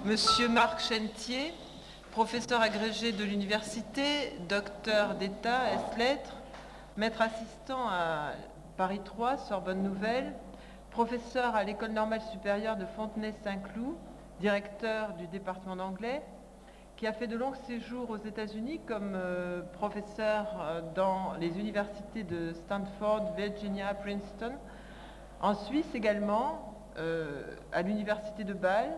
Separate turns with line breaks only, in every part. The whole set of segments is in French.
Monsieur Marc Chentier, professeur agrégé de l'université, docteur d'État, ès-lettres, maître assistant à Paris 3, Sorbonne Nouvelle, professeur à l'École normale supérieure de Fontenay-Saint-Cloud, directeur du département d'anglais, qui a fait de longs séjours aux États-Unis comme professeur dans les universités de Stanford, Virginia, Princeton, en Suisse également, à l'université de Bâle.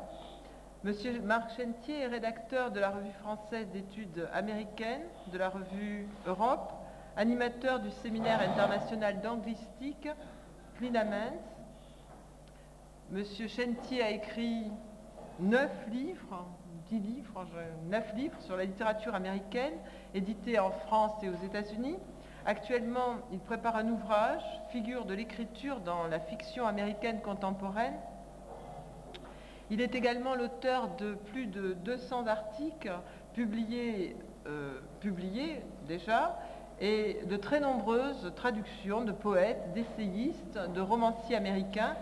Monsieur Marc Chentier est rédacteur de la revue française d'études américaines, de la revue Europe, animateur du séminaire international d'anglistique Plinaments. Monsieur Chentier a écrit 9 livres sur la littérature américaine, édités en France et aux États-Unis. Actuellement, il prépare un ouvrage, Figures de l'écriture dans la fiction américaine contemporaine. Il est également l'auteur de plus de 200 articles publiés déjà, et de très nombreuses traductions de poètes, d'essayistes, de romanciers américains,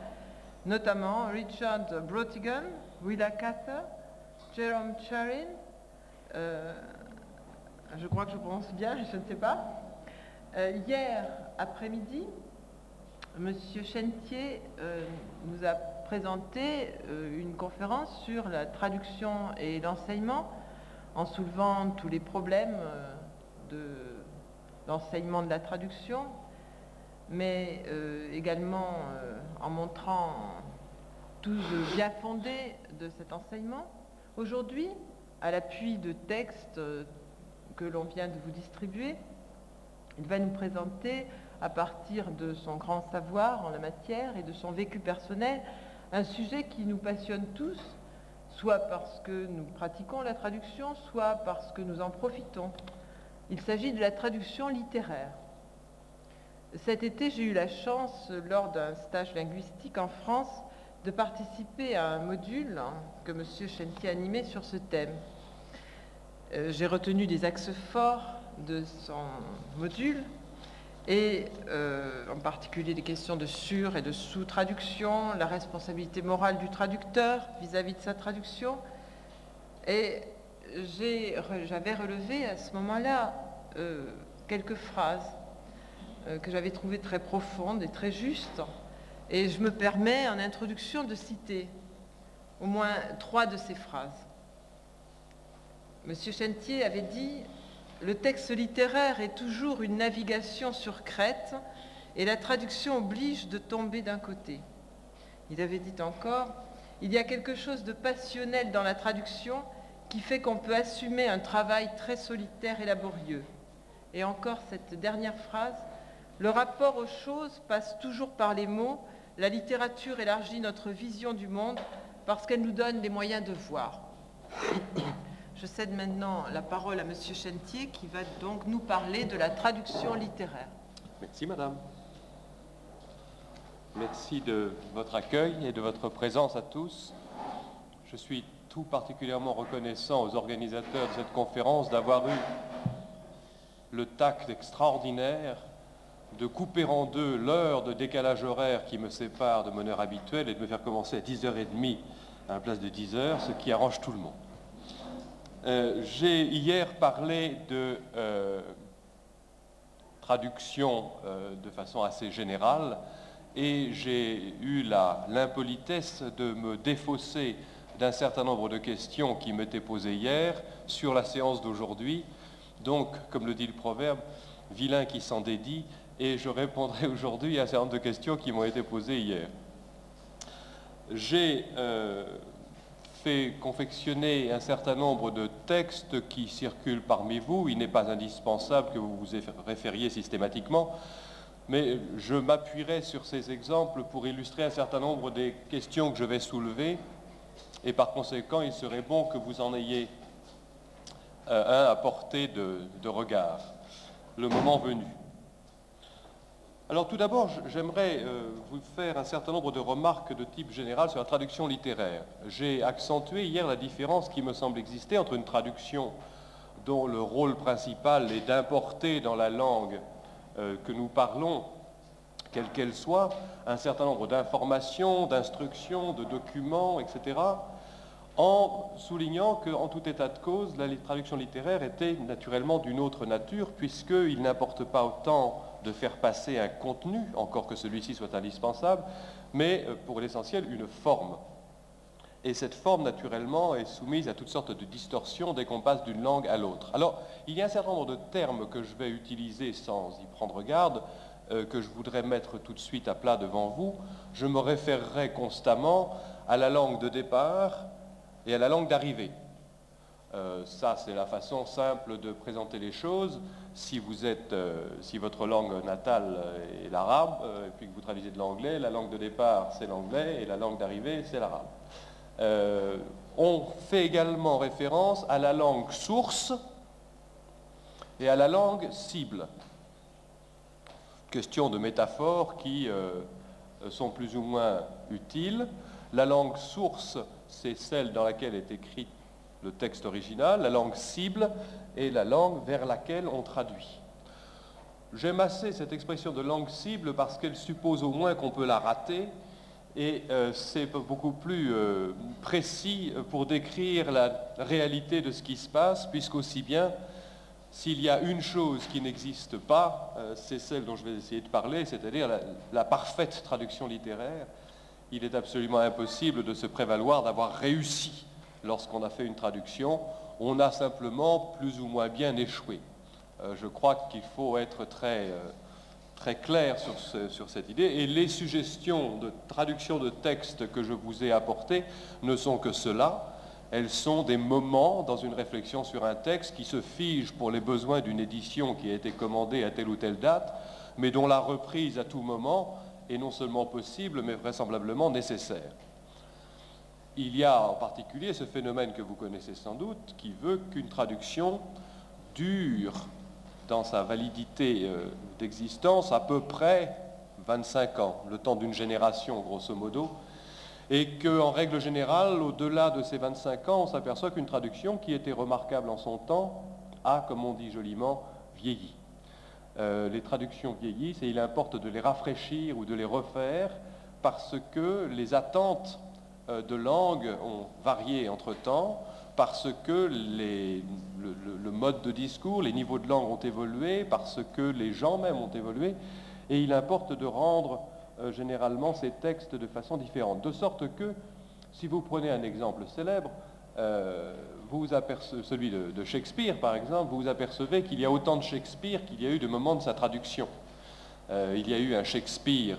notamment Richard Brautigan, Willa Cather, Jerome Charin, je crois que je prononce bien, je ne sais pas. Hier après-midi, Monsieur Chentier nous a présenté une conférence sur la traduction et l'enseignement, en soulevant tous les problèmes de l'enseignement de la traduction, mais également en montrant tout le bien fondé de cet enseignement. Aujourd'hui, à l'appui de textes que l'on vient de vous distribuer, il va nous présenter, à partir de son grand savoir en la matière et de son vécu personnel, un sujet qui nous passionne tous, soit parce que nous pratiquons la traduction, soit parce que nous en profitons. Il s'agit de la traduction littéraire. Cet été, j'ai eu la chance, lors d'un stage linguistique en France, de participer à un module que M. Chentier animait sur ce thème. J'ai retenu des axes forts de son module, et en particulier des questions de sur- et de sous-traduction, la responsabilité morale du traducteur vis-à-vis de sa traduction. Et j'avais relevé à ce moment-là quelques phrases que j'avais trouvées très profondes et très justes. Et je me permets en introduction de citer au moins 3 de ces phrases. Monsieur Chentier avait dit: le texte littéraire est toujours une navigation sur crête et la traduction oblige de tomber d'un côté. Il avait dit encore: il y a quelque chose de passionnel dans la traduction qui fait qu'on peut assumer un travail très solitaire et laborieux. Et encore cette dernière phrase: le rapport aux choses passe toujours par les mots, la littérature élargit notre vision du monde parce qu'elle nous donne les moyens de voir. Je cède maintenant la parole à Monsieur Chentier qui va donc nous parler de la traduction littéraire.
Merci Madame. Merci de votre accueil et de votre présence à tous. Je suis tout particulièrement reconnaissant aux organisateurs de cette conférence d'avoir eu le tact extraordinaire de couper en deux l'heure de décalage horaire qui me sépare de mon heure habituelle et de me faire commencer à 10h30 à la place de 10h, ce qui arrange tout le monde. J'ai hier parlé de traduction de façon assez générale et j'ai eu l'impolitesse de me défausser d'un certain nombre de questions qui m'étaient posées hier sur la séance d'aujourd'hui. Donc, comme le dit le proverbe, vilain qui s'en dédie, et je répondrai aujourd'hui à un certain nombre de questions qui m'ont été posées hier. J'ai fait confectionner un certain nombre de textes qui circulent parmi vous. Il n'est pas indispensable que vous vous y référiez systématiquement, mais je m'appuierai sur ces exemples pour illustrer un certain nombre des questions que je vais soulever, et par conséquent, il serait bon que vous en ayez un à portée de regard, le moment venu. Alors tout d'abord, j'aimerais vous faire un certain nombre de remarques de type général sur la traduction littéraire. J'ai accentué hier la différence qui me semble exister entre une traduction dont le rôle principal est d'importer dans la langue que nous parlons, quelle qu'elle soit, un certain nombre d'informations, d'instructions, de documents, etc., en soulignant qu'en tout état de cause, la traduction littéraire était naturellement d'une autre nature, puisqu'il n'importe pas autant de faire passer un contenu, encore que celui-ci soit indispensable, mais pour l'essentiel une forme. Et cette forme, naturellement, est soumise à toutes sortes de distorsions dès qu'on passe d'une langue à l'autre. Alors, il y a un certain nombre de termes que je vais utiliser sans y prendre garde, que je voudrais mettre tout de suite à plat devant vous. Je me référerai constamment à la langue de départ et à la langue d'arrivée. Ça, c'est la façon simple de présenter les choses. Si votre langue natale est l'arabe, et puis que vous traduisez de l'anglais, la langue de départ, c'est l'anglais, et la langue d'arrivée, c'est l'arabe. On fait également référence à la langue source et à la langue cible. Question de métaphores qui sont plus ou moins utiles. La langue source, c'est celle dans laquelle est écrit le texte original. La langue cible est la langue vers laquelle on traduit. J'aime assez cette expression de langue cible parce qu'elle suppose au moins qu'on peut la rater, et c'est beaucoup plus précis pour décrire la réalité de ce qui se passe, puisqu'aussi bien, s'il y a une chose qui n'existe pas, c'est celle dont je vais essayer de parler, c'est-à-dire la parfaite traduction littéraire. Il est absolument impossible de se prévaloir d'avoir réussi lorsqu'on a fait une traduction. On a simplement plus ou moins bien échoué. Je crois qu'il faut être très clair sur cette idée, et les suggestions de traduction de texte que je vous ai apportées ne sont que cela. Elles sont des moments dans une réflexion sur un texte qui se fige pour les besoins d'une édition qui a été commandée à telle ou telle date, mais dont la reprise à tout moment est non seulement possible, mais vraisemblablement nécessaire. Il y a en particulier ce phénomène que vous connaissez sans doute, qui veut qu'une traduction dure dans sa validité d'existence à peu près 25 ans, le temps d'une génération grosso modo, et qu'en règle générale, au-delà de ces 25 ans, on s'aperçoit qu'une traduction qui était remarquable en son temps a, comme on dit joliment, vieilli. Les traductions vieillissent et il importe de les rafraîchir ou de les refaire parce que les attentes de langue ont varié entre-temps, parce que le mode de discours, les niveaux de langue ont évolué, parce que les gens même ont évolué, et il importe de rendre généralement ces textes de façon différente. De sorte que, si vous prenez un exemple célèbre, celui de Shakespeare par exemple, vous vous apercevez qu'il y a autant de Shakespeare qu'il y a eu de moments de sa traduction. Il y a eu un Shakespeare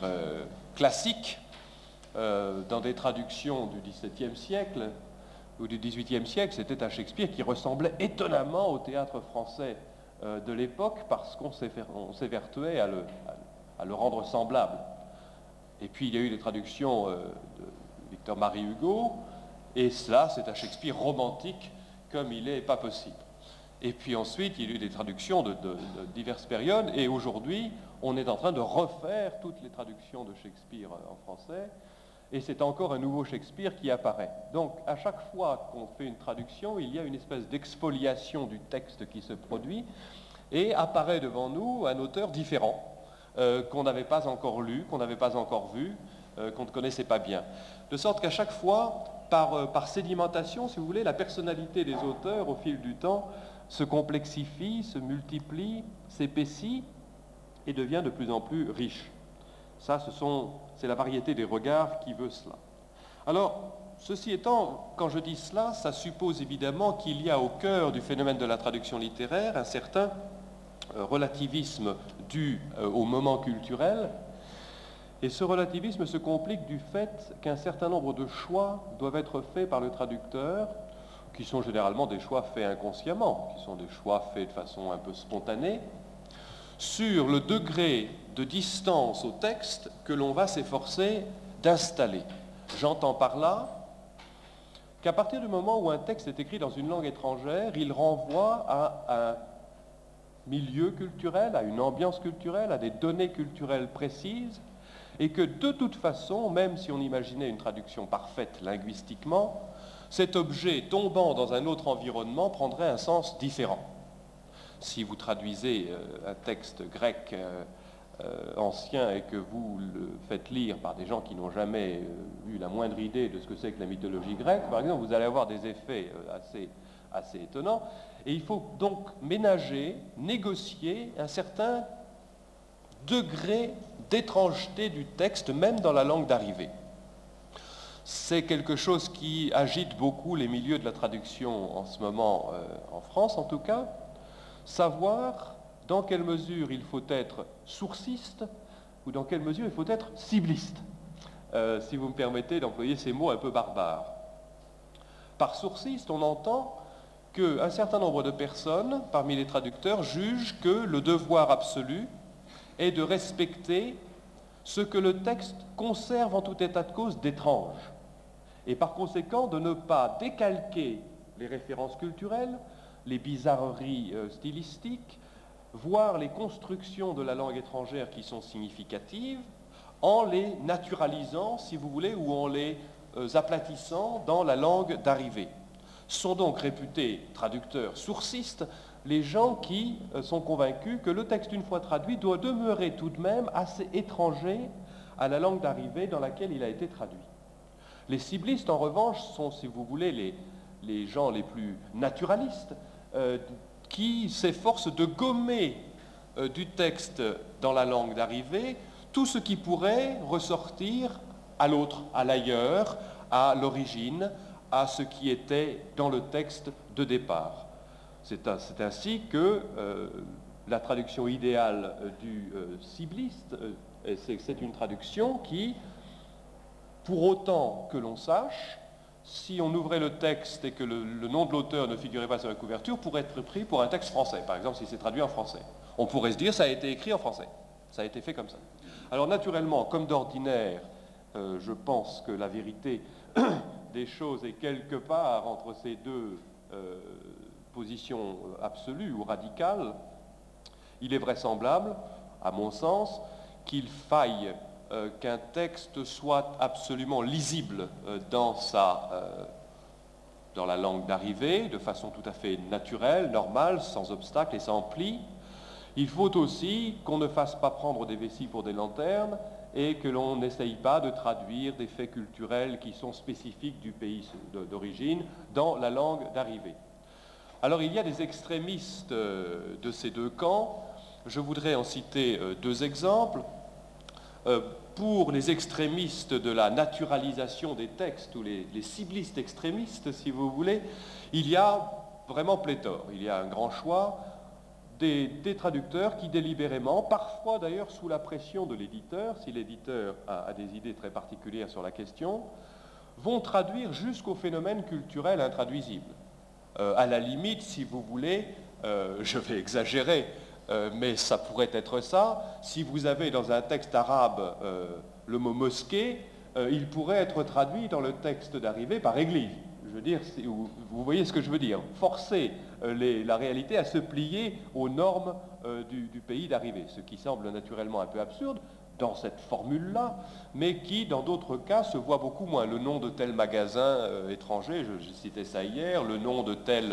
classique dans des traductions du XVIIe siècle ou du XVIIIe siècle. C'était un Shakespeare qui ressemblait étonnamment au théâtre français de l'époque parce qu'on s'évertuait à le rendre semblable. Et puis il y a eu des traductions de Victor-Marie Hugo, et cela, c'est un Shakespeare romantique comme il n'est pas possible. Et puis ensuite, il y a eu des traductions de diverses périodes, et aujourd'hui, on est en train de refaire toutes les traductions de Shakespeare en français, et c'est encore un nouveau Shakespeare qui apparaît. Donc, à chaque fois qu'on fait une traduction, il y a une espèce d'exfoliation du texte qui se produit, et apparaît devant nous un auteur différent, qu'on n'avait pas encore lu, qu'on n'avait pas encore vu, qu'on ne connaissait pas bien. De sorte qu'à chaque fois, par sédimentation, si vous voulez, la personnalité des auteurs, au fil du temps, se complexifie, se multiplie, s'épaissit et devient de plus en plus riche. Ça, c'est la variété des regards qui veut cela. Alors, ceci étant, quand je dis cela, ça suppose évidemment qu'il y a au cœur du phénomène de la traduction littéraire un certain relativisme dû au moment culturel, et ce relativisme se complique du fait qu'un certain nombre de choix doivent être faits par le traducteur, qui sont généralement des choix faits inconsciemment, qui sont des choix faits de façon un peu spontanée, sur le degré de distance au texte que l'on va s'efforcer d'installer. J'entends par là qu'à partir du moment où un texte est écrit dans une langue étrangère, il renvoie à un milieu culturel, à une ambiance culturelle, à des données culturelles précises, et que de toute façon, même si on imaginait une traduction parfaite linguistiquement, cet objet tombant dans un autre environnement prendrait un sens différent. Si vous traduisez un texte grec ancien et que vous le faites lire par des gens qui n'ont jamais eu la moindre idée de ce que c'est que la mythologie grecque, par exemple, vous allez avoir des effets assez étonnants. Et il faut donc ménager, négocier un certain degré d'étrangeté du texte, même dans la langue d'arrivée. C'est quelque chose qui agite beaucoup les milieux de la traduction en ce moment, en France en tout cas, savoir dans quelle mesure il faut être sourciste ou dans quelle mesure il faut être cibliste, si vous me permettez d'employer ces mots un peu barbares. Par sourciste, on entend qu'un certain nombre de personnes, parmi les traducteurs, jugent que le devoir absolu est de respecter ce que le texte conserve en tout état de cause d'étrange, et par conséquent de ne pas décalquer les références culturelles, les bizarreries stylistiques, voire les constructions de la langue étrangère qui sont significatives, en les naturalisant, si vous voulez, ou en les aplatissant dans la langue d'arrivée. Sont donc réputés traducteurs sourcistes les gens qui sont convaincus que le texte, une fois traduit, doit demeurer tout de même assez étranger à la langue d'arrivée dans laquelle il a été traduit. Les ciblistes, en revanche, sont, si vous voulez, les gens les plus naturalistes, qui s'efforcent de gommer du texte dans la langue d'arrivée tout ce qui pourrait ressortir à l'autre, à l'ailleurs, à l'origine, à ce qui était dans le texte de départ. C'est ainsi que la traduction idéale du cibliste, c'est une traduction qui, pour autant que l'on sache, si on ouvrait le texte et que le nom de l'auteur ne figurait pas sur la couverture, pourrait être pris pour un texte français, par exemple si c'est traduit en français. On pourrait se dire ça a été écrit en français, ça a été fait comme ça. Alors naturellement, comme d'ordinaire, je pense que la vérité des choses est quelque part entre ces deux positions absolues ou radicales. Il est vraisemblable, à mon sens, qu'il faille qu'un texte soit absolument lisible dans la langue d'arrivée, de façon tout à fait naturelle, normale, sans obstacle et sans pli. Il faut aussi qu'on ne fasse pas prendre des vessies pour des lanternes et que l'on n'essaye pas de traduire des faits culturels qui sont spécifiques du pays d'origine dans la langue d'arrivée. Alors il y a des extrémistes de ces deux camps. Je voudrais en citer deux exemples. Pour les extrémistes de la naturalisation des textes, ou les ciblistes extrémistes, si vous voulez, il y a vraiment pléthore. Il y a un grand choix des traducteurs qui délibérément, parfois d'ailleurs sous la pression de l'éditeur, si l'éditeur a des idées très particulières sur la question, vont traduire jusqu'au phénomène culturel intraduisible. À la limite, si vous voulez, je vais exagérer, mais ça pourrait être ça. Si vous avez dans un texte arabe le mot mosquée, il pourrait être traduit dans le texte d'arrivée par église. Je veux dire, vous voyez ce que je veux dire. Forcer la réalité à se plier aux normes du pays d'arrivée, ce qui semble naturellement un peu absurde dans cette formule-là, mais qui, dans d'autres cas, se voit beaucoup moins. Le nom de tel magasin étranger, j'ai cité ça hier, le nom de tel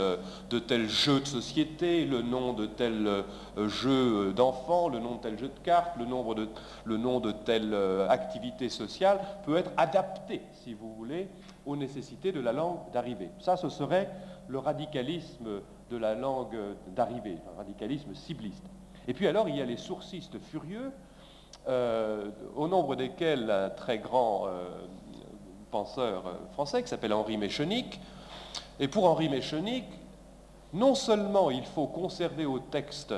jeu de société, le nom de tel jeu d'enfant, le nom de tel jeu de cartes, le nom de telle activité sociale peut être adapté, si vous voulez, aux nécessités de la langue d'arrivée. Ça, ce serait le radicalisme de la langue d'arrivée, un radicalisme cibliste. Et puis alors, il y a les sourcistes furieux, au nombre desquels un très grand penseur français qui s'appelle Henri Méchenique. Et pour Henri Méchenique, non seulement il faut conserver au texte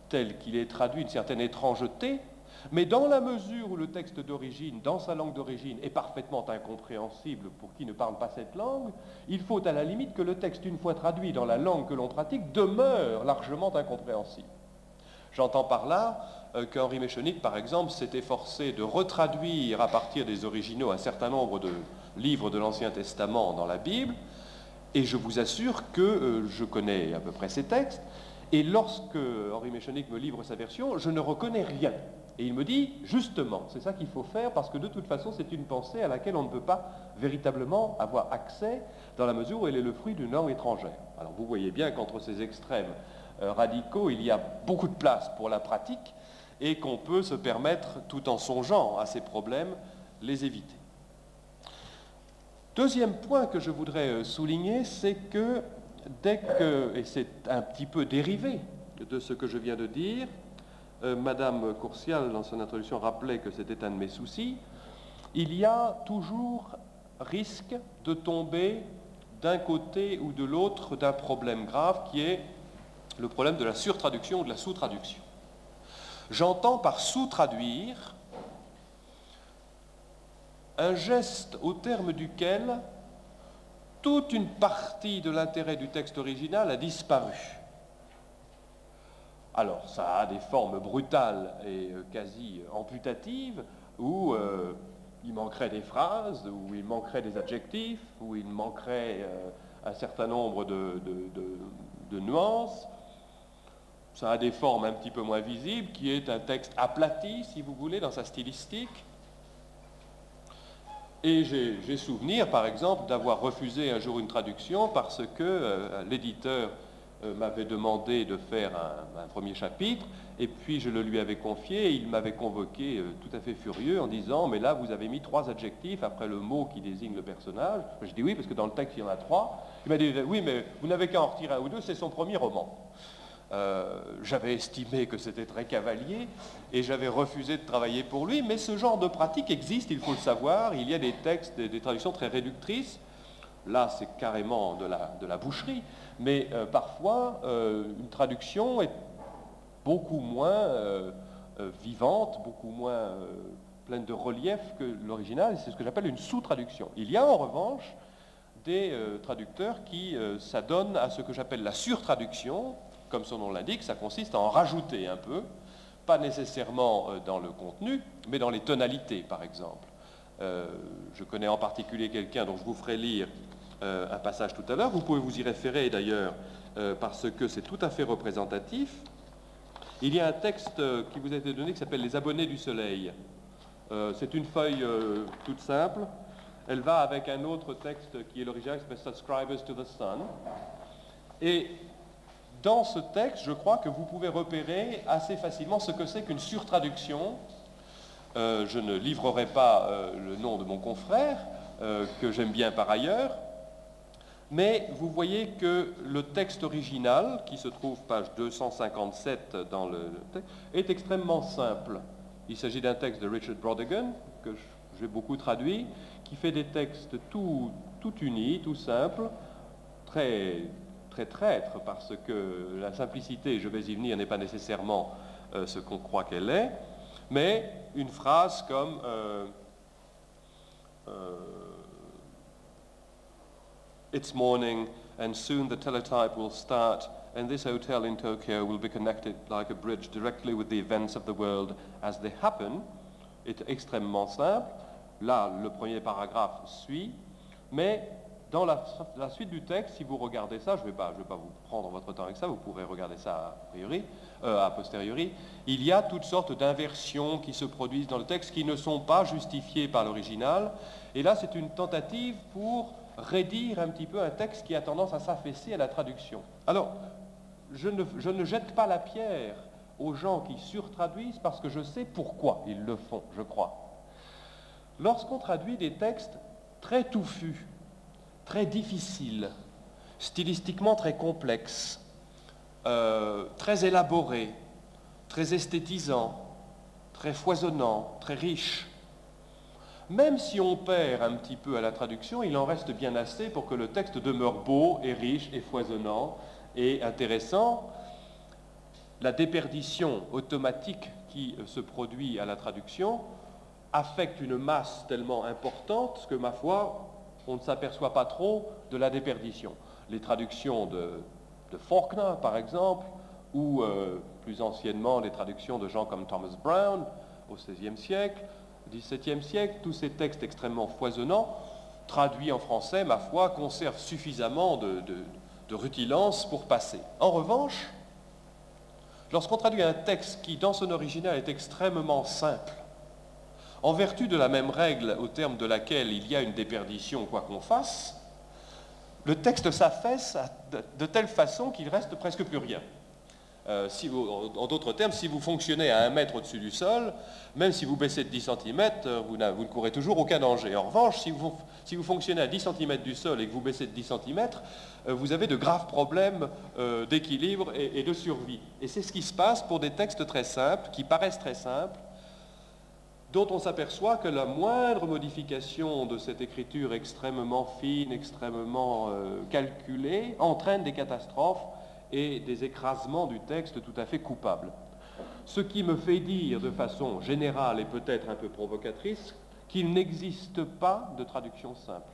tel qu'il est traduit une certaine étrangeté, mais dans la mesure où le texte d'origine, dans sa langue d'origine, est parfaitement incompréhensible pour qui ne parle pas cette langue, il faut à la limite que le texte, une fois traduit dans la langue que l'on pratique, demeure largement incompréhensible. J'entends par là qu'Henri Méchenique, par exemple, s'est efforcé de retraduire à partir des originaux un certain nombre de livres de l'Ancien Testament dans la Bible, et je vous assure que je connais à peu près ces textes, et lorsque Henri Méchenique me livre sa version, je ne reconnais rien. Et il me dit, justement, c'est ça qu'il faut faire, parce que de toute façon, c'est une pensée à laquelle on ne peut pas véritablement avoir accès, dans la mesure où elle est le fruit d'une langue étrangère. Alors vous voyez bien qu'entre ces extrêmes radicaux, il y a beaucoup de place pour la pratique, et qu'on peut se permettre, tout en songeant à ces problèmes, les éviter. Deuxième point que je voudrais souligner, c'est que dès que, et c'est un petit peu dérivé de ce que je viens de dire, Madame Courcial, dans son introduction, rappelait que c'était un de mes soucis, il y a toujours risque de tomber d'un côté ou de l'autre d'un problème grave qui est le problème de la surtraduction ou de la sous-traduction. J'entends par sous-traduire un geste au terme duquel toute une partie de l'intérêt du texte original a disparu. Alors, ça a des formes brutales et quasi amputatives, où il manquerait des phrases, où il manquerait des adjectifs, où il manquerait un certain nombre de nuances. Ça a des formes un petit peu moins visibles, qui est un texte aplati, si vous voulez, dans sa stylistique. Et j'ai souvenir, par exemple, d'avoir refusé un jour une traduction parce que l'éditeur m'avait demandé de faire un premier chapitre, et puis je le lui avais confié, et il m'avait convoqué tout à fait furieux en disant « Mais là, vous avez mis 3 adjectifs après le mot qui désigne le personnage. » Je dis « Oui, parce que dans le texte, il y en a 3. » Il m'a dit « Oui, mais vous n'avez qu'à en retirer un ou deux, c'est son premier roman. » J'avais estimé que c'était très cavalier et j'avais refusé de travailler pour lui, mais ce genre de pratique existe, il faut le savoir. Il y a des textes, des traductions très réductrices. Là, c'est carrément de la boucherie, mais parfois, une traduction est beaucoup moins vivante, beaucoup moins pleine de relief que l'original, et c'est ce que j'appelle une sous-traduction. Il y a en revanche des traducteurs qui s'adonnent à ce que j'appelle la surtraduction. Comme son nom l'indique, ça consiste à en rajouter un peu, pas nécessairement dans le contenu, mais dans les tonalités, par exemple. Je connais en particulier quelqu'un dont je vous ferai lire un passage tout à l'heure. Vous pouvez vous y référer d'ailleurs, parce que c'est tout à fait représentatif. Il y a un texte qui vous a été donné qui s'appelle « Les abonnés du soleil ». C'est une feuille toute simple. Elle va avec un autre texte qui est l'original, qui s'appelle « Subscribers to the Sun ». Et dans ce texte, je crois que vous pouvez repérer assez facilement ce que c'est qu'une surtraduction. Je ne livrerai pas le nom de mon confrère, que j'aime bien par ailleurs, mais vous voyez que le texte original, qui se trouve page 257 dans le texte, est extrêmement simple. Il s'agit d'un texte de Richard Brautigan, que j'ai beaucoup traduit, qui fait des textes tout unis, tout simples, très traître, parce que la simplicité, je vais y venir, n'est pas nécessairement ce qu'on croit qu'elle est, mais une phrase comme It's morning and soon the teletype will start and this hotel in Tokyo will be connected like a bridge directly with the events of the world as they happen, est extrêmement simple. Là, le premier paragraphe suit, mais dans la suite du texte, si vous regardez ça, je ne vais pas vous prendre votre temps avec ça, vous pourrez regarder ça a posteriori, il y a toutes sortes d'inversions qui se produisent dans le texte qui ne sont pas justifiées par l'original. Et là, c'est une tentative pour raidir un petit peu un texte qui a tendance à s'affaisser à la traduction. Alors, je ne jette pas la pierre aux gens qui surtraduisent parce que je sais pourquoi ils le font, je crois. Lorsqu'on traduit des textes très touffus, très difficile, stylistiquement très complexe, très élaboré, très esthétisant, très foisonnant, très riche. Même si on perd un petit peu à la traduction, il en reste bien assez pour que le texte demeure beau et riche et foisonnant et intéressant. La déperdition automatique qui se produit à la traduction affecte une masse tellement importante que, ma foi, on ne s'aperçoit pas trop de la déperdition. Les traductions de Faulkner, par exemple, ou plus anciennement les traductions de gens comme Thomas Brown au XVIe siècle, au XVIIe siècle, tous ces textes extrêmement foisonnants, traduits en français, ma foi, conservent suffisamment de rutilance pour passer. En revanche, lorsqu'on traduit un texte qui, dans son original, est extrêmement simple, en vertu de la même règle au terme de laquelle il y a une déperdition quoi qu'on fasse, le texte s'affaisse de telle façon qu'il reste presque plus rien. En d'autres termes, si vous fonctionnez à 1 mètre au-dessus du sol, même si vous baissez de 10 cm, vous ne courez toujours aucun danger. En revanche, si vous fonctionnez à 10 cm du sol et que vous baissez de 10 cm, vous avez de graves problèmes d'équilibre et de survie. Et c'est ce qui se passe pour des textes très simples, qui paraissent très simples, dont on s'aperçoit que la moindre modification de cette écriture extrêmement fine, extrêmement calculée, entraîne des catastrophes et des écrasements du texte tout à fait coupables. Ce qui me fait dire de façon générale et peut-être un peu provocatrice qu'il n'existe pas de traduction simple.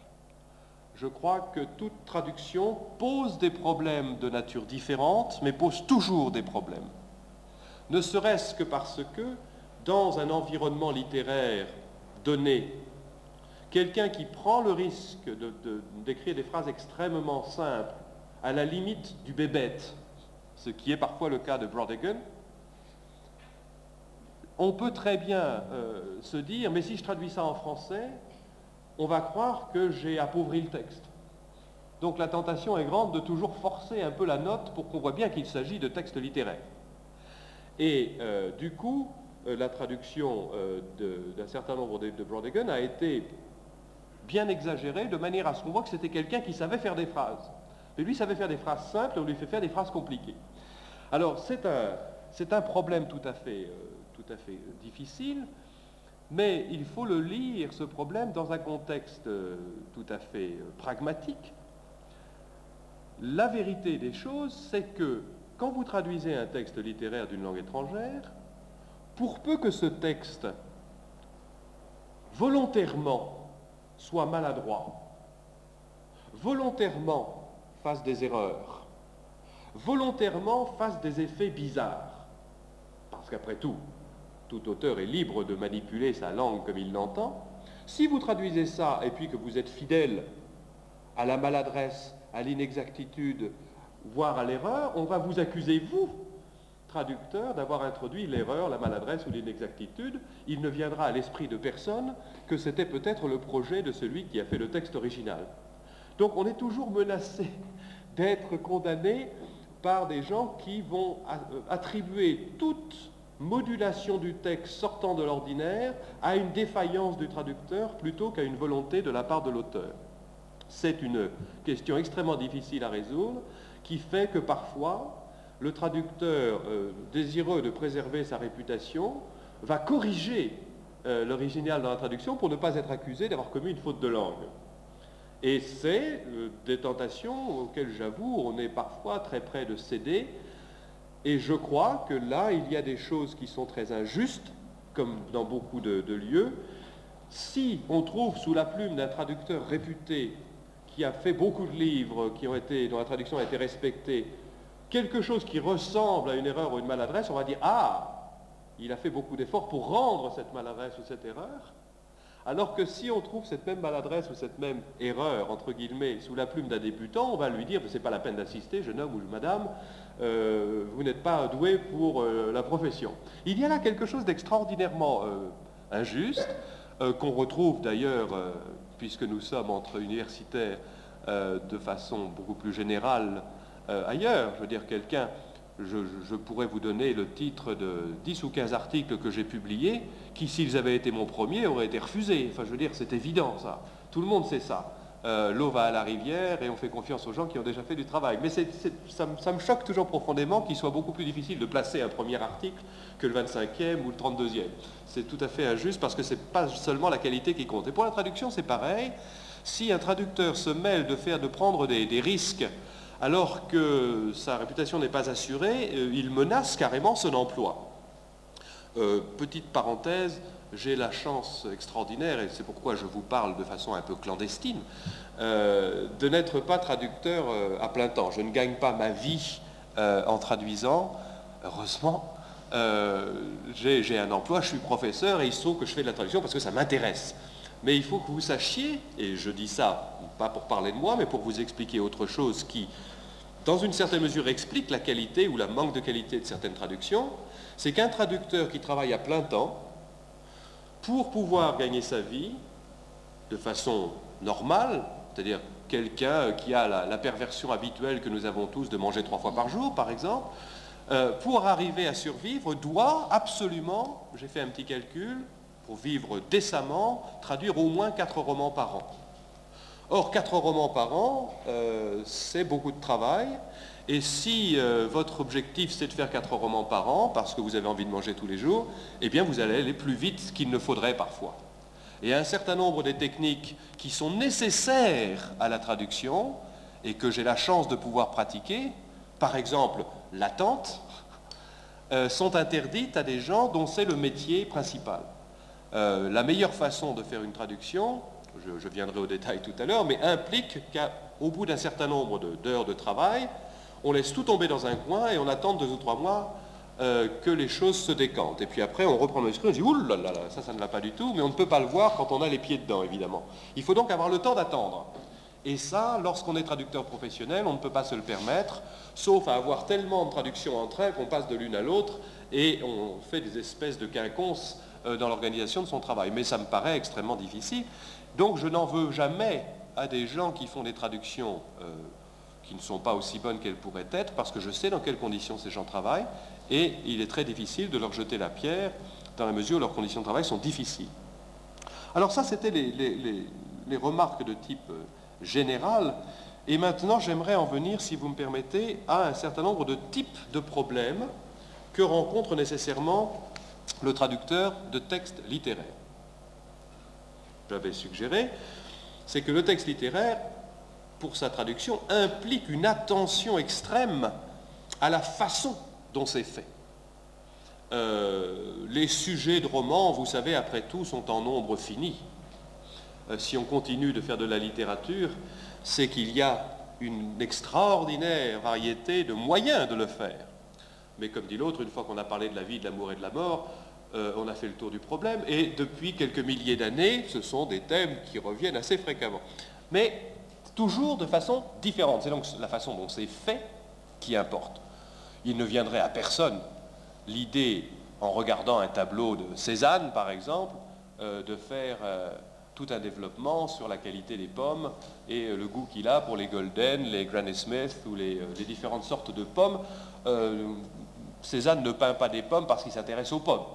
Je crois que toute traduction pose des problèmes de nature différente, mais pose toujours des problèmes. Ne serait-ce que parce que, dans un environnement littéraire donné, quelqu'un qui prend le risque d'écrire des phrases extrêmement simples, à la limite du bébête, ce qui est parfois le cas de Braudagin, on peut très bien se dire, mais si je traduis ça en français, on va croire que j'ai appauvri le texte. Donc la tentation est grande de toujours forcer un peu la note pour qu'on voit bien qu'il s'agit de textes littéraires. Et du coup, la traduction d'un certain nombre de Braudagin a été bien exagérée, de manière à ce qu'on voit que c'était quelqu'un qui savait faire des phrases. Mais lui savait faire des phrases simples et on lui fait faire des phrases compliquées. Alors c'est un problème tout à fait difficile, mais il faut le lire, ce problème, dans un contexte tout à fait pragmatique. La vérité des choses, c'est que quand vous traduisez un texte littéraire d'une langue étrangère, pour peu que ce texte, volontairement, soit maladroit, volontairement fasse des erreurs, volontairement fasse des effets bizarres, parce qu'après tout auteur est libre de manipuler sa langue comme il l'entend. Si vous traduisez ça et puis que vous êtes fidèle à la maladresse, à l'inexactitude, voire à l'erreur, on va vous accuser, vous, traducteur, d'avoir introduit l'erreur, la maladresse ou l'inexactitude. Il ne viendra à l'esprit de personne que c'était peut-être le projet de celui qui a fait le texte original. Donc on est toujours menacé d'être condamné par des gens qui vont attribuer toute modulation du texte sortant de l'ordinaire à une défaillance du traducteur plutôt qu'à une volonté de la part de l'auteur. C'est une question extrêmement difficile à résoudre qui fait que parfois le traducteur désireux de préserver sa réputation va corriger l'original dans la traduction pour ne pas être accusé d'avoir commis une faute de langue. Et c'est des tentations auxquelles, j'avoue, on est parfois très près de céder. Et je crois que là, il y a des choses qui sont très injustes, comme dans beaucoup de lieux. Si on trouve sous la plume d'un traducteur réputé, qui a fait beaucoup de livres, dont la traduction a été respectée, quelque chose qui ressemble à une erreur ou une maladresse, on va dire « Ah, il a fait beaucoup d'efforts pour rendre cette maladresse ou cette erreur ». Alors que si on trouve cette même maladresse ou cette même erreur, entre guillemets, sous la plume d'un débutant, on va lui dire « C'est pas la peine d'assister, jeune homme ou madame, vous n'êtes pas doué pour la profession ». Il y a là quelque chose d'extraordinairement injuste, qu'on retrouve d'ailleurs, puisque nous sommes entre universitaires, de façon beaucoup plus générale ailleurs. Je veux dire, je pourrais vous donner le titre de 10 ou 15 articles que j'ai publiés, qui, s'ils avaient été mon premier, auraient été refusés. Enfin, je veux dire, c'est évident, ça. Tout le monde sait ça. L'eau va à la rivière et on fait confiance aux gens qui ont déjà fait du travail. Mais ça me choque toujours profondément qu'il soit beaucoup plus difficile de placer un premier article que le 25e ou le 32e. C'est tout à fait injuste parce que ce n'est pas seulement la qualité qui compte. Et pour la traduction, c'est pareil. Si un traducteur se mêle de prendre des risques alors que sa réputation n'est pas assurée, il menace carrément son emploi. Petite parenthèse, j'ai la chance extraordinaire, et c'est pourquoi je vous parle de façon un peu clandestine, de n'être pas traducteur à plein temps. Je ne gagne pas ma vie en traduisant, heureusement. J'ai un emploi, je suis professeur, et il se trouve que je fais de la traduction parce que ça m'intéresse. Mais il faut que vous sachiez, et je dis ça pas pour parler de moi, mais pour vous expliquer autre chose qui, dans une certaine mesure, explique la qualité ou la manque de qualité de certaines traductions, c'est qu'un traducteur qui travaille à plein temps, pour pouvoir gagner sa vie de façon normale, c'est-à-dire quelqu'un qui a la perversion habituelle que nous avons tous de manger 3 fois par jour, par exemple, pour arriver à survivre, doit absolument, j'ai fait un petit calcul, pour vivre décemment, traduire au moins 4 romans par an. Or, 4 romans par an, c'est beaucoup de travail. Et si votre objectif, c'est de faire 4 romans par an, parce que vous avez envie de manger tous les jours, eh bien, vous allez aller plus vite qu'il ne faudrait parfois. Et un certain nombre des techniques qui sont nécessaires à la traduction, et que j'ai la chance de pouvoir pratiquer, par exemple l'attente, sont interdites à des gens dont c'est le métier principal. La meilleure façon de faire une traduction, je viendrai au détail tout à l'heure, mais implique qu'au bout d'un certain nombre d'heures de travail, on laisse tout tomber dans un coin et on attend 2 ou 3 mois que les choses se décantent. Et puis après, on reprend le manuscrit, on dit « Ouh là là, ça ne va pas du tout », mais on ne peut pas le voir quand on a les pieds dedans, évidemment. Il faut donc avoir le temps d'attendre. Et ça, lorsqu'on est traducteur professionnel, on ne peut pas se le permettre, sauf à avoir tellement de traductions entre elles qu'on passe de l'une à l'autre et on fait des espèces de quinconces dans l'organisation de son travail. Mais ça me paraît extrêmement difficile. Donc je n'en veux jamais à des gens qui font des traductions qui ne sont pas aussi bonnes qu'elles pourraient être, parce que je sais dans quelles conditions ces gens travaillent, et il est très difficile de leur jeter la pierre dans la mesure où leurs conditions de travail sont difficiles. Alors ça, c'était les remarques de type général, et maintenant j'aimerais en venir, si vous me permettez, à un certain nombre de types de problèmes que rencontre nécessairement le traducteur de textes littéraires. J'avais suggéré, c'est que le texte littéraire, pour sa traduction, implique une attention extrême à la façon dont c'est fait. Les sujets de romans, vous savez, après tout, sont en nombre fini. Si on continue de faire de la littérature, c'est qu'il y a une extraordinaire variété de moyens de le faire. Mais comme dit l'autre, une fois qu'on a parlé de la vie, de l'amour et de la mort, on a fait le tour du problème. Et depuis quelques milliers d'années, ce sont des thèmes qui reviennent assez fréquemment. Mais toujours de façon différente. C'est donc la façon dont c'est fait qui importe. Il ne viendrait à personne l'idée, en regardant un tableau de Cézanne, par exemple, de faire tout un développement sur la qualité des pommes et le goût qu'il a pour les Golden, les Granny Smith ou les différentes sortes de pommes. Cézanne ne peint pas des pommes parce qu'il s'intéresse aux pommes.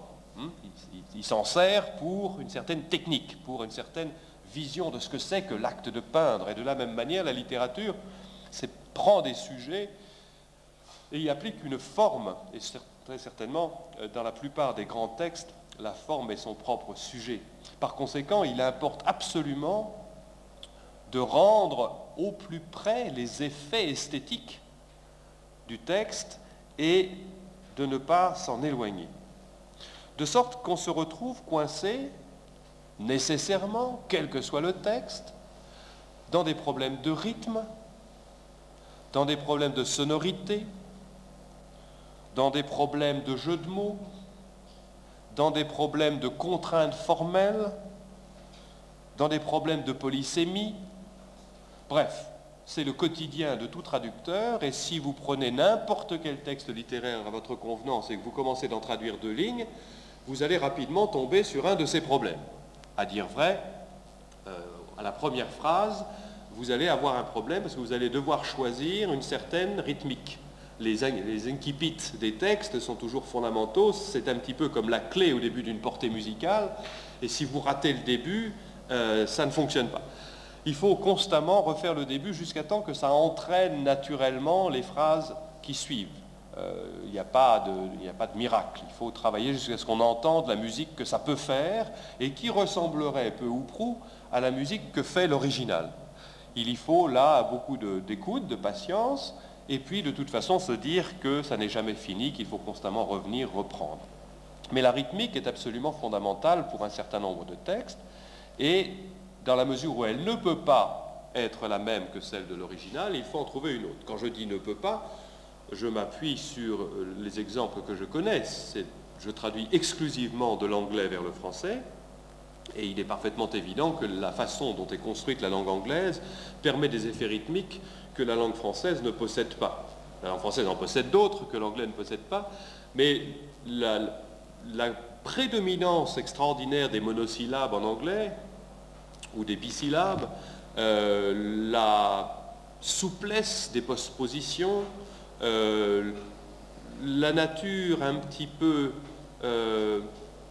Il s'en sert pour une certaine technique, pour une certaine vision de ce que c'est que l'acte de peindre. Et de la même manière, la littérature prend des sujets et y applique une forme. Et très certainement, dans la plupart des grands textes, la forme est son propre sujet. Par conséquent, il importe absolument de rendre au plus près les effets esthétiques du texte et de ne pas s'en éloigner. De sorte qu'on se retrouve coincé, nécessairement, quel que soit le texte, dans des problèmes de rythme, dans des problèmes de sonorité, dans des problèmes de jeu de mots, dans des problèmes de contraintes formelles, dans des problèmes de polysémie. Bref, c'est le quotidien de tout traducteur, et si vous prenez n'importe quel texte littéraire à votre convenance et que vous commencez d'en traduire 2 lignes, vous allez rapidement tomber sur un de ces problèmes. À dire vrai, à la première phrase, vous allez avoir un problème parce que vous allez devoir choisir une certaine rythmique. Les incipits des textes sont toujours fondamentaux, c'est un petit peu comme la clé au début d'une portée musicale, et si vous ratez le début, ça ne fonctionne pas. Il faut constamment refaire le début jusqu'à temps que ça entraîne naturellement les phrases qui suivent. Il n'y a pas de miracle, il faut travailler jusqu'à ce qu'on entende la musique que ça peut faire et qui ressemblerait peu ou prou à la musique que fait l'original. Il y faut là beaucoup d'écoute, de patience, et puis de toute façon se dire que ça n'est jamais fini, qu'il faut constamment revenir, reprendre. Mais la rythmique est absolument fondamentale pour un certain nombre de textes, et dans la mesure où elle ne peut pas être la même que celle de l'original, il faut en trouver une autre. Quand je dis ne peut pas, je m'appuie sur les exemples que je connais. Je traduis exclusivement de l'anglais vers le français, et il est parfaitement évident que la façon dont est construite la langue anglaise permet des effets rythmiques que la langue française ne possède pas. La langue française en possède d'autres que l'anglais ne possède pas, mais la prédominance extraordinaire des monosyllabes en anglais, ou des bisyllabes, la souplesse des postpositions, la nature un petit peu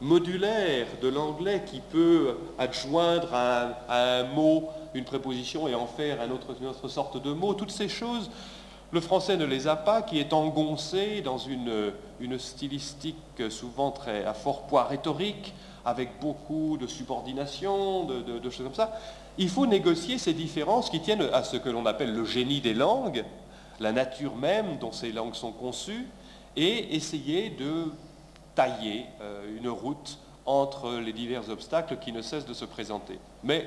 modulaire de l'anglais qui peut adjoindre à un mot une préposition et en faire une autre sorte de mot, toutes ces choses, le français ne les a pas, qui est engoncé dans une stylistique souvent à fort poids rhétorique, avec beaucoup de subordination, de choses comme ça. Il faut négocier ces différences qui tiennent à ce que l'on appelle le génie des langues, la nature même dont ces langues sont conçues, et essayer de tailler une route entre les divers obstacles qui ne cessent de se présenter. Mais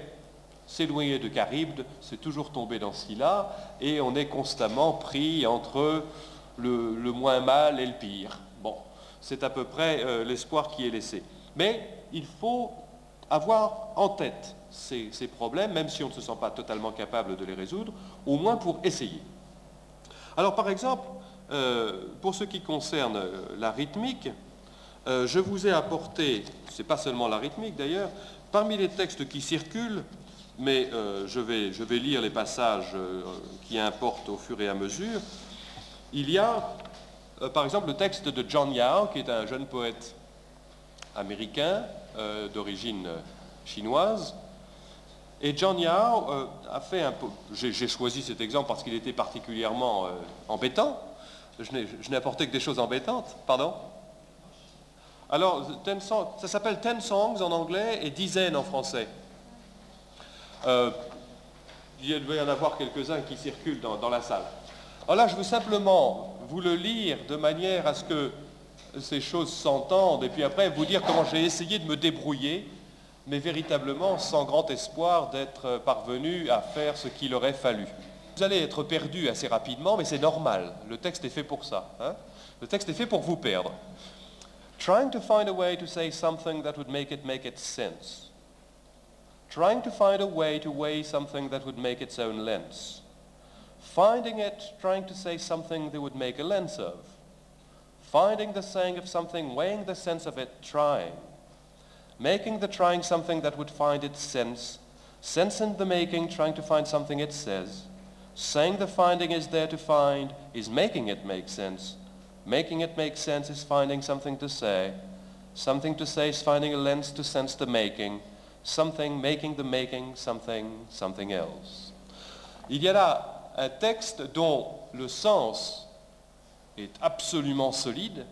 s'éloigner de Charybde, c'est toujours tomber dans ce là et on est constamment pris entre le moins mal et le pire. Bon, c'est à peu près l'espoir qui est laissé. Mais il faut avoir en tête ces problèmes, même si on ne se sent pas totalement capable de les résoudre, au moins pour essayer. Alors par exemple, pour ce qui concerne la rythmique, je vous ai apporté, c'est pas seulement la rythmique d'ailleurs, parmi les textes qui circulent, mais je vais lire les passages qui importent au fur et à mesure, il y a par exemple le texte de John Yao, qui est un jeune poète américain d'origine chinoise. Et John Yao a fait un peu... J'ai choisi cet exemple parce qu'il était particulièrement embêtant. Je n'ai apporté que des choses embêtantes. Pardon? Alors, ça s'appelle 10 songs en anglais et dizaines en français. Il doit y en avoir quelques-uns qui circulent dans la salle. Alors là, je veux simplement vous le lire de manière à ce que ces choses s'entendent et puis après vous dire comment j'ai essayé de me débrouiller, mais véritablement sans grand espoir d'être parvenu à faire ce qu'il aurait fallu. Vous allez être perdu assez rapidement, mais c'est normal. Le texte est fait pour ça. Hein? Le texte est fait pour vous perdre. Trying to find a way to say something that would make it sense. Trying to find a way to weigh something that would make its own length. Finding it, trying to say something that would make a length of. Finding the saying of something, weighing the sense of it, trying. Making the trying something that would find its sense. Sense in the making, trying to find something it says. Saying the finding is there to find, is making it make sense. Making it make sense is finding something to say. Something to say is finding a lens to sense the making. Something making the making, something else. Il y a là un texte dont le sens est absolument solide.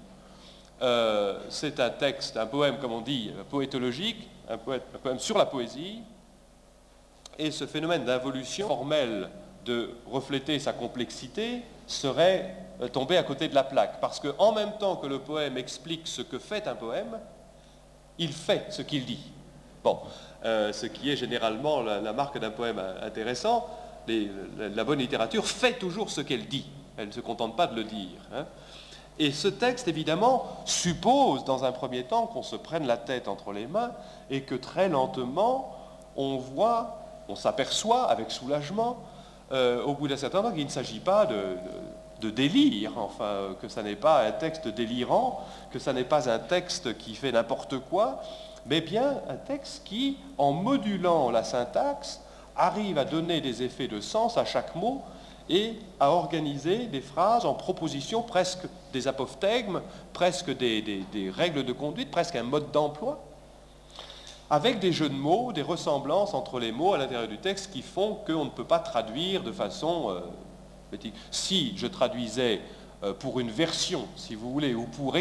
C'est un texte, un poème, comme on dit, poétologique, un poème sur la poésie. Et ce phénomène d'involution formelle de refléter sa complexité serait tombé à côté de la plaque. Parce qu'en même temps que le poème explique ce que fait un poème, il fait ce qu'il dit. Bon, ce qui est généralement la marque d'un poème intéressant, la bonne littérature fait toujours ce qu'elle dit. Elle ne se contente pas de le dire. Hein. Et ce texte, évidemment, suppose, dans un premier temps, qu'on se prenne la tête entre les mains et que très lentement, on s'aperçoit avec soulagement, au bout d'un certain temps, qu'il ne s'agit pas de délire, enfin, que ça n'est pas un texte délirant, que ça n'est pas un texte qui fait n'importe quoi, mais bien un texte qui, en modulant la syntaxe, arrive à donner des effets de sens à chaque mot et à organiser des phrases en propositions, presque des apophthegmes, presque des règles de conduite, presque un mode d'emploi, avec des jeux de mots, des ressemblances entre les mots à l'intérieur du texte qui font qu'on ne peut pas traduire de façon... Si je traduisais pour une version, si vous voulez, ou pour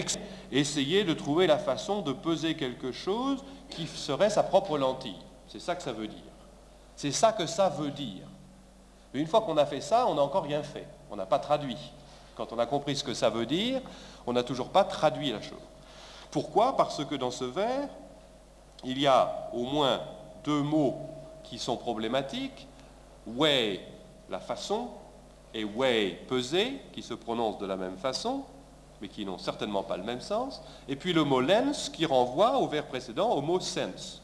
essayer de trouver la façon de peser quelque chose qui serait sa propre lentille. C'est ça que ça veut dire. C'est ça que ça veut dire. Mais une fois qu'on a fait ça, on n'a encore rien fait. On n'a pas traduit. Quand on a compris ce que ça veut dire, on n'a toujours pas traduit la chose. Pourquoi? Parce que dans ce vers, il y a au moins deux mots qui sont problématiques. Weigh, la façon, et weigh, peser, qui se prononcent de la même façon, mais qui n'ont certainement pas le même sens. Et puis le mot lens, qui renvoie au vers précédent, au mot sense.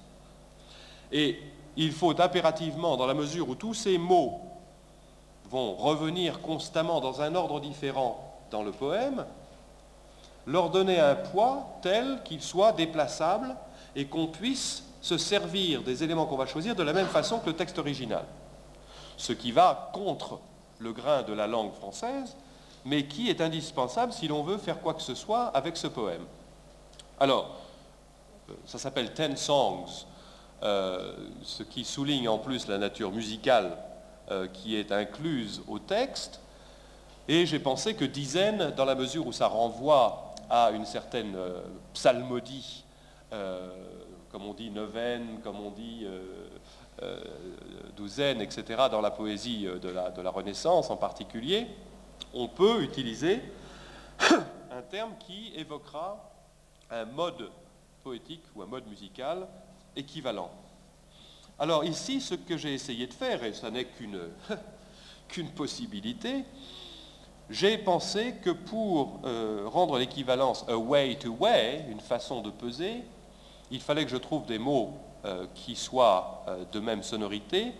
Et il faut impérativement, dans la mesure où tous ces mots vont revenir constamment dans un ordre différent dans le poème, leur donner un poids tel qu'il soit déplaçable et qu'on puisse se servir des éléments qu'on va choisir de la même façon que le texte original. ce qui va contre le grain de la langue française, mais qui est indispensable si l'on veut faire quoi que ce soit avec ce poème. Alors, ça s'appelle 10 Songs, ce qui souligne en plus la nature musicale qui est incluse au texte, et j'ai pensé que dizaines, dans la mesure où ça renvoie à une certaine psalmodie, comme on dit neuvaine, comme on dit douzaine, etc., dans la poésie de la Renaissance en particulier, on peut utiliser un terme qui évoquera un mode poétique ou un mode musical équivalent. Alors ici, ce que j'ai essayé de faire, et ça n'est qu'une possibilité, j'ai pensé que pour rendre l'équivalence a way to way, une façon de peser, il fallait que je trouve des mots qui soient de même sonorité,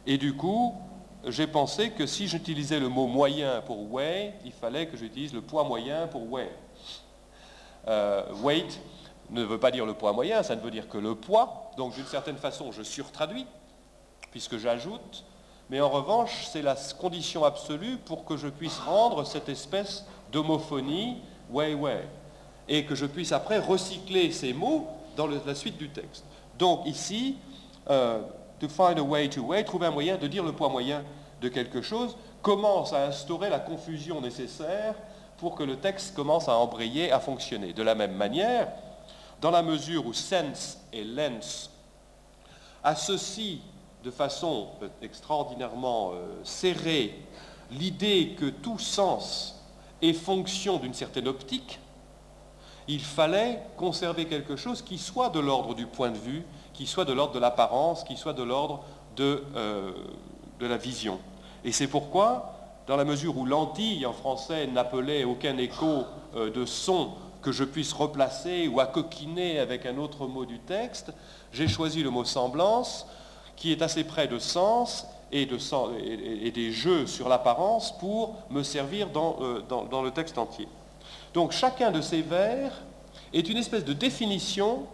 et du coup, j'ai pensé que si j'utilisais le mot moyen pour way, il fallait que j'utilise le poids moyen pour way. Weight ne veut pas dire le poids moyen, ça ne veut dire que le poids, donc d'une certaine façon je surtraduis, puisque j'ajoute, mais en revanche c'est la condition absolue pour que je puisse rendre cette espèce d'homophonie way, et que je puisse après recycler ces mots dans la suite du texte. Donc ici, to find a way to way, trouver un moyen de dire le poids moyen de quelque chose, commence à instaurer la confusion nécessaire pour que le texte commence à embrayer, à fonctionner. De la même manière, dans la mesure où sense et lens associent de façon extraordinairement serrée l'idée que tout sens est fonction d'une certaine optique, il fallait conserver quelque chose qui soit de l'ordre du point de vue, qui soit de l'ordre de l'apparence, qui soit de l'ordre de la vision. Et c'est pourquoi, dans la mesure où lentille en français n'appelait aucun écho de son que je puisse replacer ou accoquiner avec un autre mot du texte, j'ai choisi le mot semblance, qui est assez près de sens et des jeux sur l'apparence pour me servir dans le texte entier. Donc chacun de ces vers est une espèce de définition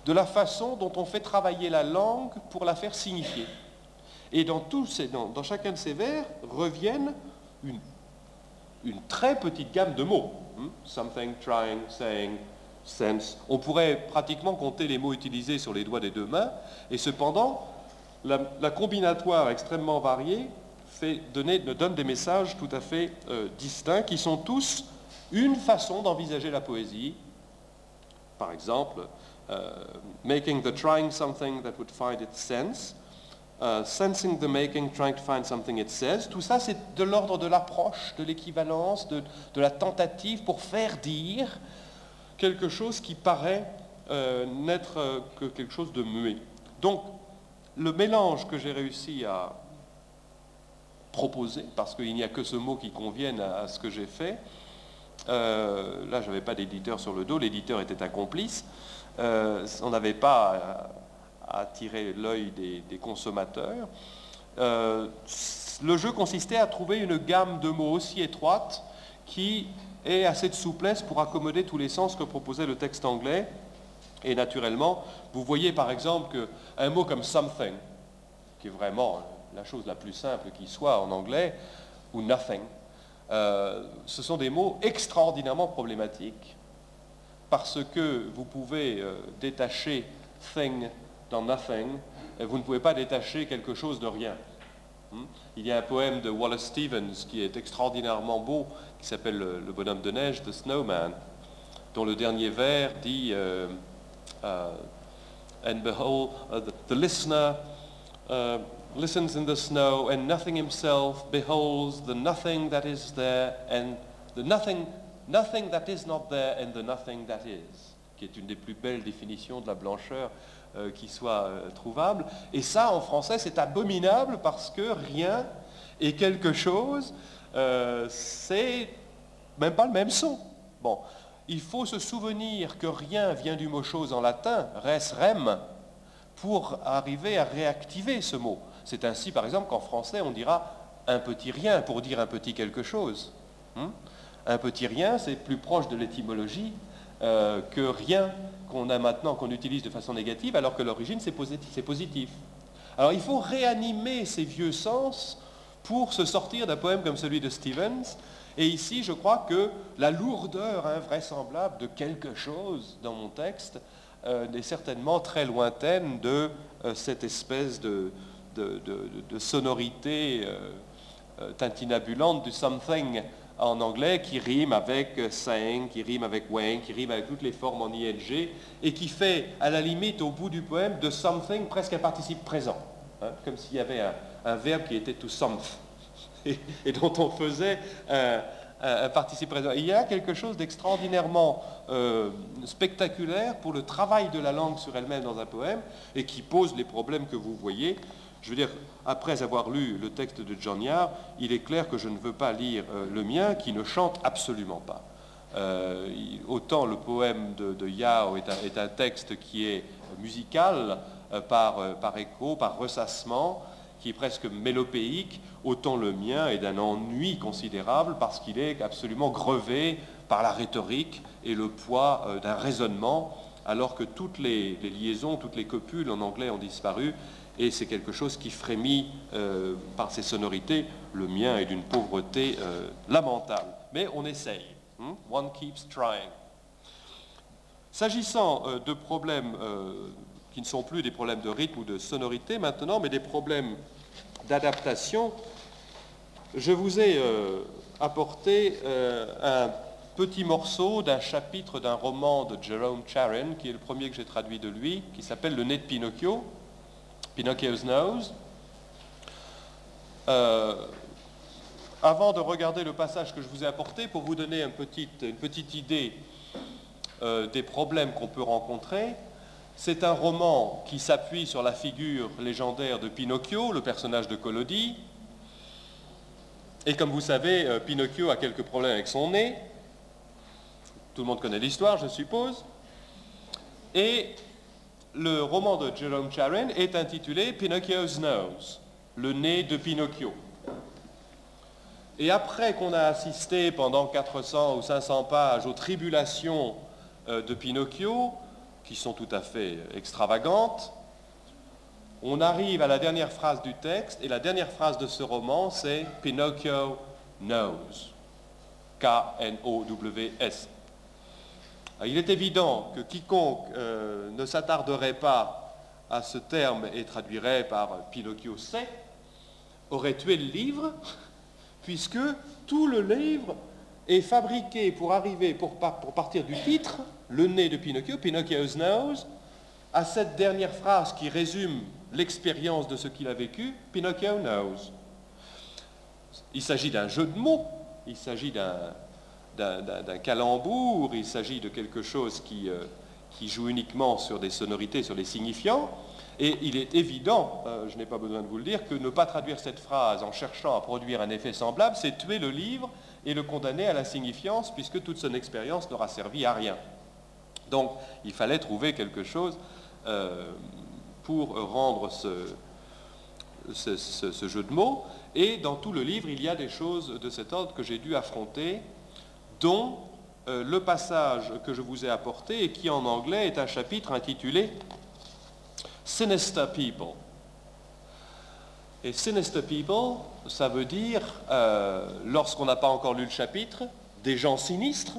de la façon dont on fait travailler la langue pour la faire signifier. Et dans chacun de ces vers reviennent une très petite gamme de mots. Something, trying, saying, sense. On pourrait pratiquement compter les mots utilisés sur les doigts des deux mains, et cependant, la combinatoire extrêmement variée donne des messages tout à fait distincts qui sont tous une façon d'envisager la poésie. Par exemple, making the trying something that would find its sense, sensing the making, trying to find something it says. Tout ça, c'est de l'ordre de l'approche, de l'équivalence, de la tentative pour faire dire quelque chose qui paraît n'être que quelque chose de muet. Donc, le mélange que j'ai réussi à proposer, parce qu'il n'y a que ce mot qui convienne à ce que j'ai fait, là, je n'avais pas d'éditeur sur le dos, l'éditeur était un complice, on n'avait pas à attirer l'œil des consommateurs. Le jeu consistait à trouver une gamme de mots aussi étroite qui ait assez de souplesse pour accommoder tous les sens que proposait le texte anglais. Et naturellement, vous voyez par exemple qu'un mot comme something, qui est vraiment la chose la plus simple qui soit en anglais, ou nothing, ce sont des mots extraordinairement problématiques parce que vous pouvez détacher thing dans nothing, et vous ne pouvez pas détacher quelque chose de rien. Il y a un poème de Wallace Stevens qui est extraordinairement beau, qui s'appelle Le bonhomme de neige, The Snowman, dont le dernier vers dit and behold, the listener listens in the snow, and nothing himself beholds the nothing that is there, and the nothing that is not there, and the nothing that is, qui est une des plus belles définitions de la blancheur qui soit trouvable. Et ça, en français, c'est abominable parce que rien et quelque chose, c'est même pas le même son. Bon, il faut se souvenir que rien vient du mot chose en latin, res rem, pour arriver à réactiver ce mot. C'est ainsi, par exemple, qu'en français, on dira un petit rien pour dire un petit quelque chose. Un petit rien, c'est plus proche de l'étymologie que rien qu'on a maintenant, qu'on utilise de façon négative, alors que l'origine, c'est positif. Alors il faut réanimer ces vieux sens pour se sortir d'un poème comme celui de Stevens. Et ici, je crois que la lourdeur invraisemblable de quelque chose dans mon texte est certainement très lointaine de cette espèce de sonorité tintinabulante du something en anglais qui rime avec saying, qui rime avec weighing, qui rime avec toutes les formes en ing et qui fait à la limite au bout du poème de something presque un participe présent, comme s'il y avait un verbe qui était to someth et dont on faisait un participe présent. Et il y a quelque chose d'extraordinairement spectaculaire pour le travail de la langue sur elle-même dans un poème et qui pose les problèmes que vous voyez. Je veux dire, après avoir lu le texte de John Yard, il est clair que je ne veux pas lire le mien qui ne chante absolument pas. Autant le poème de Yard est un texte qui est musical par écho, par ressassement, qui est presque mélopéique, autant le mien est d'un ennui considérable parce qu'il est absolument grevé par la rhétorique et le poids d'un raisonnement, alors que toutes les liaisons, toutes les copules en anglais ont disparu, et c'est quelque chose qui frémit par ses sonorités. Le mien est d'une pauvreté lamentable. Mais on essaye. One keeps trying. S'agissant de problèmes qui ne sont plus des problèmes de rythme ou de sonorité maintenant, mais des problèmes d'adaptation, je vous ai apporté un petit morceau d'un chapitre d'un roman de Jerome Charon, qui est le premier que j'ai traduit de lui, qui s'appelle Le nez de Pinocchio, Pinocchio's Nose. Avant de regarder le passage que je vous ai apporté, pour vous donner une petite idée des problèmes qu'on peut rencontrer, c'est un roman qui s'appuie sur la figure légendaire de Pinocchio, le personnage de Collodi. Et comme vous savez, Pinocchio a quelques problèmes avec son nez. Tout le monde connaît l'histoire, je suppose. Et le roman de Jerome Charon est intitulé Pinocchio's Nose, le nez de Pinocchio. Et après qu'on a assisté pendant 400 ou 500 pages aux tribulations de Pinocchio, qui sont tout à fait extravagantes, on arrive à la dernière phrase du texte, et la dernière phrase de ce roman, c'est Pinocchio knows. K-N-O-W-S. Il est évident que quiconque ne s'attarderait pas à ce terme et traduirait par Pinocchio sait, aurait tué le livre, puisque tout le livre est fabriqué pour arriver, pour partir du titre, le nez de Pinocchio, Pinocchio's nose, à cette dernière phrase qui résume l'expérience de ce qu'il a vécu, Pinocchio knows. Il s'agit d'un jeu de mots, il s'agit d'un calembour, il s'agit de quelque chose qui joue uniquement sur des sonorités, sur les signifiants, et il est évident, je n'ai pas besoin de vous le dire, que ne pas traduire cette phrase en cherchant à produire un effet semblable, c'est tuer le livre et le condamner à l'insignifiance, puisque toute son expérience n'aura servi à rien. Donc, il fallait trouver quelque chose pour rendre ce jeu de mots, et dans tout le livre, il y a des choses de cet ordre que j'ai dû affronter, dont le passage que je vous ai apporté, et qui en anglais est un chapitre intitulé « Sinister People ». Et « Sinister People », ça veut dire, lorsqu'on n'a pas encore lu le chapitre, des gens sinistres,